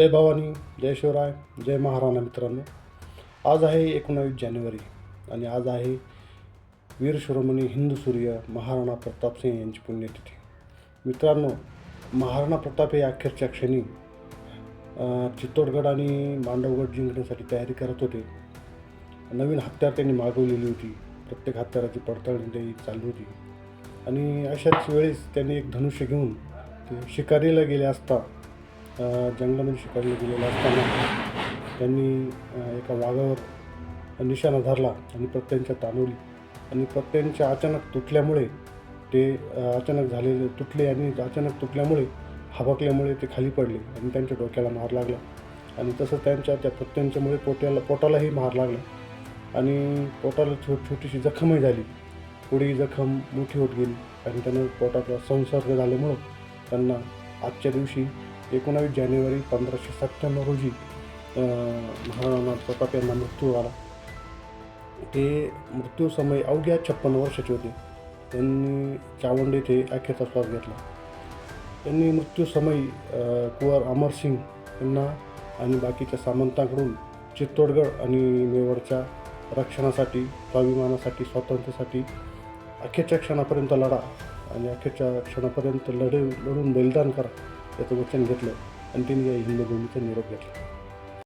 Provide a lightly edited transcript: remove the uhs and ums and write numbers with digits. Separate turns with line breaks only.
जय भवानी, जय शिवराय, जय महाराणा. मित्रांनो, आज आहे 19 जानेवारी आणि आज आहे वीर शिरोमणी हिंदू सूर्य महाराणा प्रतापसिंह यांची पुण्यतिथी. मित्रांनो, महाराणा प्रताप हे अखेरच्या क्षणी चित्तोडगड आणि मांडवगड जिंकण्यासाठी तयारी करत होते. नवीन हत्यार त्यांनी मागवलेली होती. प्रत्येक हत्याराची पडताळणी त्यांनी चालू होती आणि अशाच वेळेस त्यांनी एक धनुष्य घेऊन ते शिकारीला गेले असता जंगलामध्ये शिकारीला गेलेला असताना त्यांनी एका वाघावर निशाणा धरला आणि प्रत्ययांच्या ताणवली आणि प्रत्ययांच्या अचानक तुटल्यामुळे ते अचानक तुटल्यामुळे हाबकल्यामुळे ते खाली पडले आणि त्यांच्या डोक्याला मार लागला आणि तसंच त्या प्रत्ययांच्यामुळे पोटालाही मार लागला आणि पोटाला छोटीशी जखमही झाली. पुढे जखम मोठी होत गेली आणि त्यांना पोटाचा संसर्ग झाल्यामुळं त्यांना आजच्या दिवशी 19 जानेवारी 1597 रोजी महाराणा प्रताप यांना मृत्यू आला. ते मृत्यू समय अवघ्या 56 वर्षाचे होते. त्यांनी चावंड येथे अखेरचा श्वास घेतला. त्यांनी मृत्यू समयी कुंवर अमरसिंग यांना आणि बाकीच्या सामंतांकडून चित्तोडगड आणि मेवाडच्या रक्षणासाठी, स्वाभिमानासाठी, स्वातंत्र्यासाठी अखेरच्या क्षणापर्यंत लढा आणि अखेरच्या क्षणापर्यंत लढून बलिदान करा याचं वचन घेतलं आणि त्यांनी या हिंदू भूमीचा निरोप घेतला.